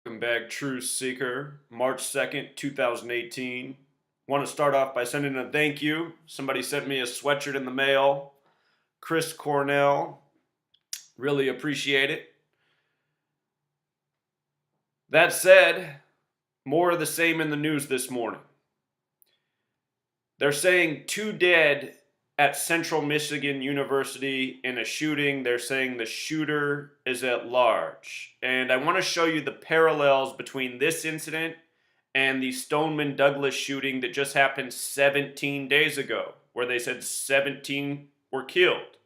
Welcome back, Truth Seeker. March 2nd, 2018. Want to start off by sending a thank you. Somebody sent me a sweatshirt in the mail. Chris Cornell. Really appreciate it. That said, more of the same in the news this morning. They're saying 2 dead at Central Michigan University in a shooting. They're saying the shooter is at large. And I want to show you the parallels between this incident and the Stoneman Douglas shooting that just happened 17 days ago, where they said 17 were killed.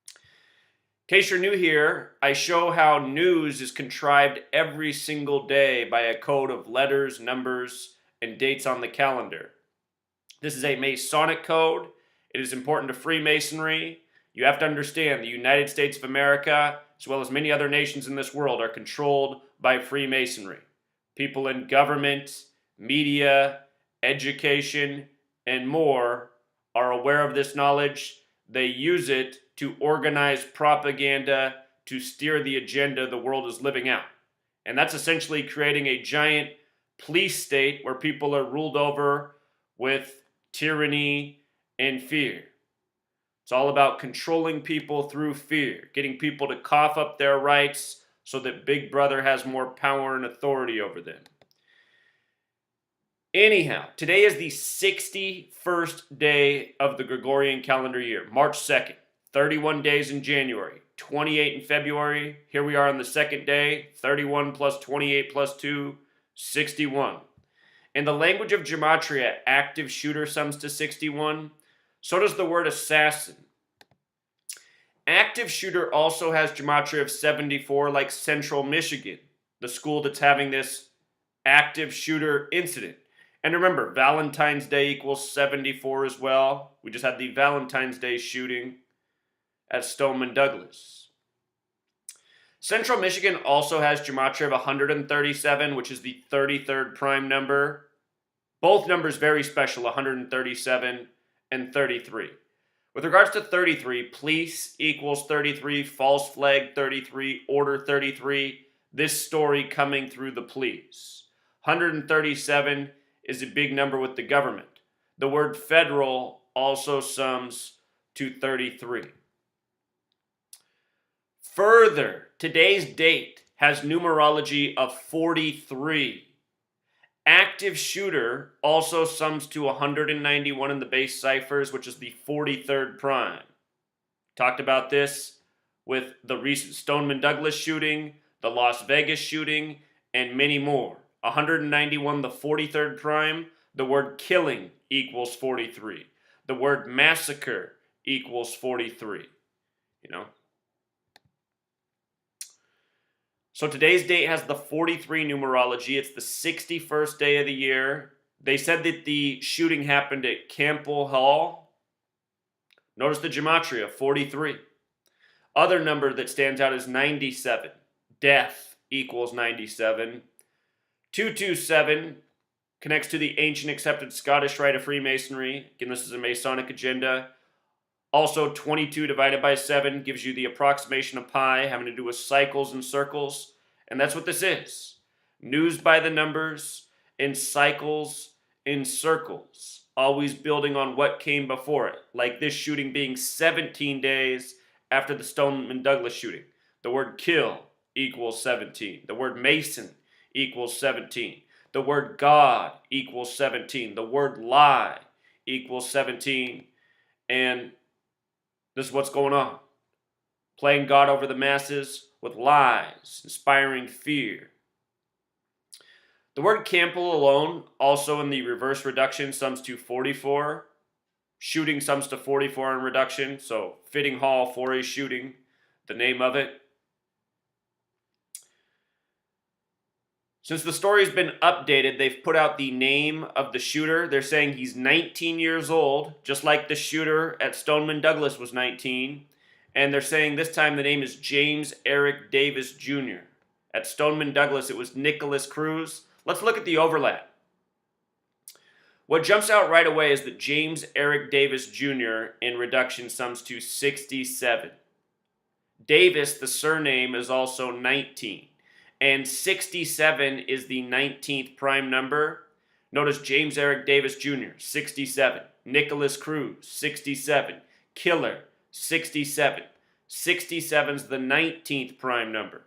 In case you're new here, I show how news is contrived every single day by a code of letters, numbers, and dates on the calendar. This is a Masonic code. It is important to Freemasonry. You have to understand the United States of America, as well as many other nations in this world, are controlled by Freemasonry. People in government, media, education, and more are aware of this knowledge. They use it to organize propaganda to steer the agenda the world is living out. And that's essentially creating a giant police state where people are ruled over with tyranny and fear. It's all about controlling people through fear, getting people to cough up their rights so that Big Brother has more power and authority over them. Anyhow, today is the 61st day of the Gregorian calendar year, March 2nd. 31 days in January, 28 in February. Here we are on the second day, 31 plus 28 plus 2, 61. In the language of gematria, active shooter sums to 61. So does the word assassin. Active shooter also has gematria of 74, like Central Michigan, the school that's having this active shooter incident. And remember, Valentine's Day equals 74 as well. We just had the Valentine's Day shooting at Stoneman Douglas. Central Michigan also has gematria of 137, which is the 33rd prime number. Both numbers very special, 137 and 33. With regards to 33, police equals 33, false flag 33, order 33. This story coming through the police. 137 is a big number with the government. The word federal also sums to 33. Further, today's date has numerology of 43. Active shooter also sums to 191 in the base ciphers, which is the 43rd prime. Talked about this with the recent Stoneman Douglas shooting, the Las Vegas shooting, and many more. 191, the 43rd prime. The word killing equals 43. The word massacre equals 43. So today's date has the 43 numerology. It's the 61st day of the year. They said that the shooting happened at Campbell Hall. Notice the gematria, 43. Other number that stands out is 97. Death equals 97. 227 connects to the ancient accepted Scottish rite of Freemasonry. Again, this is a Masonic agenda. Also, 22 divided by 7 gives you the approximation of pi, having to do with cycles and circles. And that's what this is. News by the numbers, in cycles, in circles. Always building on what came before it. Like this shooting being 17 days after the Stoneman Douglas shooting. The word kill equals 17. The word Mason equals 17. The word God equals 17. The word lie equals 17. And this is what's going on. Playing God over the masses with lies, inspiring fear. The word Campbell alone, also in the reverse reduction, sums to 44. Shooting sums to 44 in reduction, so fitting hall for a shooting, the name of it. Since the story's been updated, they've put out the name of the shooter. They're saying he's 19 years old, just like the shooter at Stoneman Douglas was 19. And they're saying this time the name is James Eric Davis Jr. At Stoneman Douglas, it was Nicholas Cruz. Let's look at the overlap. What jumps out right away is that James Eric Davis Jr. in reduction sums to 67. Davis, the surname, is also 19. And 67 is the 19th prime number. Notice James Eric Davis Jr., 67. Nicholas Cruz, 67. Killer, 67. 67 is the 19th prime number.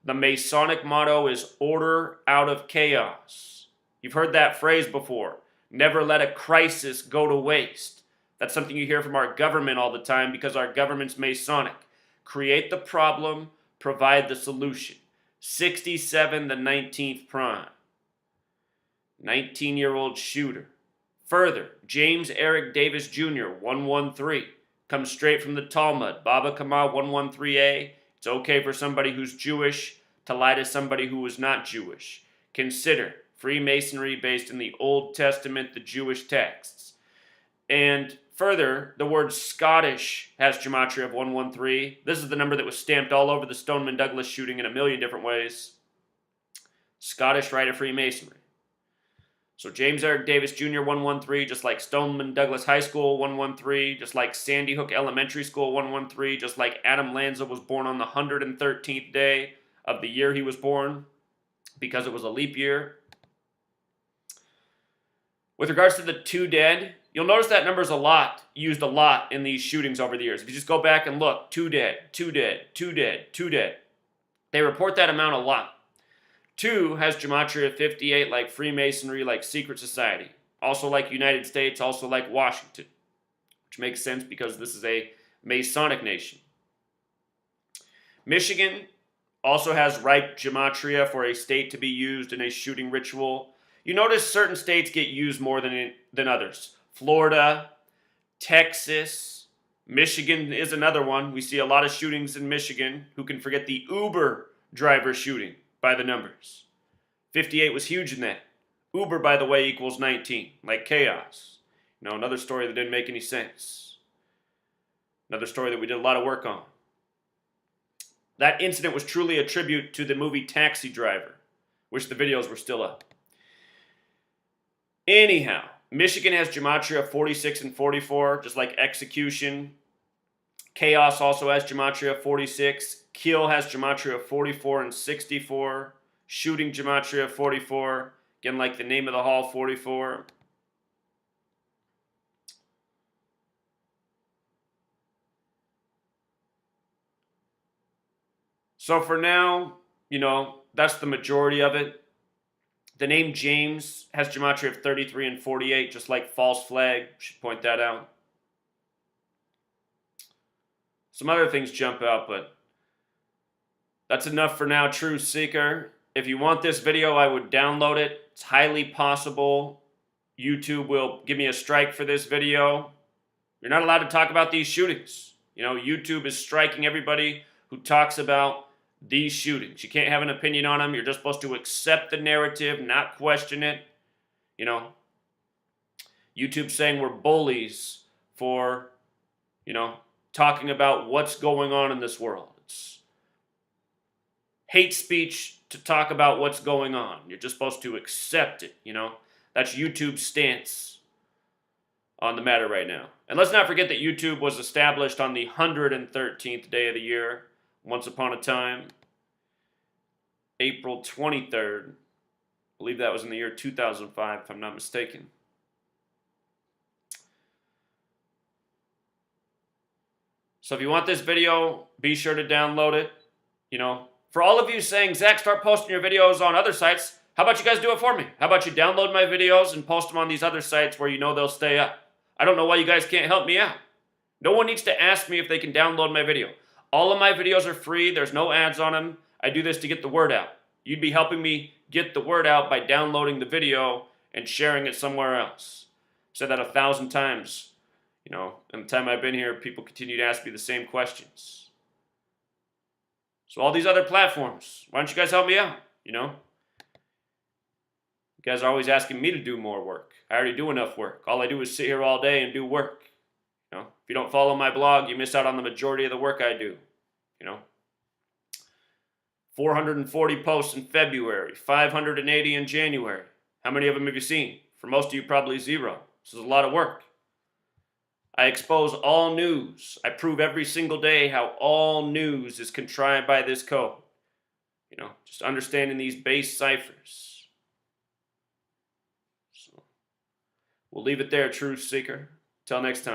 The Masonic motto is order out of chaos. You've heard that phrase before. Never let a crisis go to waste. That's something you hear from our government all the time because our government's Masonic. Create the problem, provide the solution. 67, the 19th prime. 19-year-old shooter. Further, James Eric Davis Jr., 113. Comes straight from the Talmud. Baba Kama 113a. It's okay for somebody who's Jewish to lie to somebody who is not Jewish. Consider Freemasonry based in the Old Testament, the Jewish texts. And further, the word Scottish has gematria of 113. This is the number that was stamped all over the Stoneman Douglas shooting in a million different ways. Scottish Rite of Freemasonry. So James Eric Davis Jr., 113, just like Stoneman Douglas High School, 113, just like Sandy Hook Elementary School, 113, just like Adam Lanza was born on the 113th day of the year he was born, because it was a leap year. With regards to the 2 dead, you'll notice that number is used a lot in these shootings over the years. If you just go back and look, 2 dead, 2 dead, 2 dead, 2 dead. They report that amount a lot. 2 has gematria 58, like Freemasonry, like secret society. Also like United States, also like Washington. Which makes sense because this is a Masonic nation. Michigan also has ripe gematria for a state to be used in a shooting ritual. You notice certain states get used more than others. Florida, Texas, Michigan is another one. We see a lot of shootings in Michigan. Who can forget the Uber driver shooting by the numbers? 58 was huge in that. Uber, by the way, equals 19, like chaos. You know, another story that didn't make any sense. Another story that we did a lot of work on. That incident was truly a tribute to the movie Taxi Driver, which the videos were still up. Anyhow, Michigan has gematria of 46 and 44, just like execution. Chaos also has gematria of 46. Kill has gematria of 44 and 64. Shooting gematria of 44. Again, like the name of the hall, 44. So for now, you know, that's the majority of it. The name James has gematria of 33 and 48, just like false flag. Should point that out. Some other things jump out, but that's enough for now, Truth Seeker. If you want this video, I would download it. It's highly possible YouTube will give me a strike for this video. You're not allowed to talk about these shootings. You know, YouTube is striking everybody who talks about these shootings. You can't have an opinion on them. You're just supposed to accept the narrative, not question it. You know, YouTube's saying we're bullies for, you know, talking about what's going on in this world. It's hate speech to talk about what's going on. You're just supposed to accept it, you know. That's YouTube's stance on the matter right now. And let's not forget that YouTube was established on the 113th day of the year, once upon a time, April 23rd. I believe that was in the year 2005, if I'm not mistaken. So if you want this video, be sure to download it. You know, for all of you saying, Zach, start posting your videos on other sites, how about you guys do it for me? How about you download my videos and post them on these other sites where you know they'll stay up? I don't know why you guys can't help me out. No one needs to ask me if they can download my video. All of my videos are free. There's no ads on them. I do this to get the word out. You'd be helping me get the word out by downloading the video and sharing it somewhere else. I've said that 1,000 times. You know, in the time I've been here, people continue to ask me the same questions. So all these other platforms, why don't you guys help me out, you know? You guys are always asking me to do more work. I already do enough work. All I do is sit here all day and do work. You know, if you don't follow my blog, you miss out on the majority of the work I do. You know, 440 posts in February, 580 in January. How many of them have you seen? For most of you, probably 0. This is a lot of work. I expose all news. I prove every single day how all news is contrived by this code. You know, just understanding these base ciphers. So we'll leave it there, Truth Seeker. Till next time.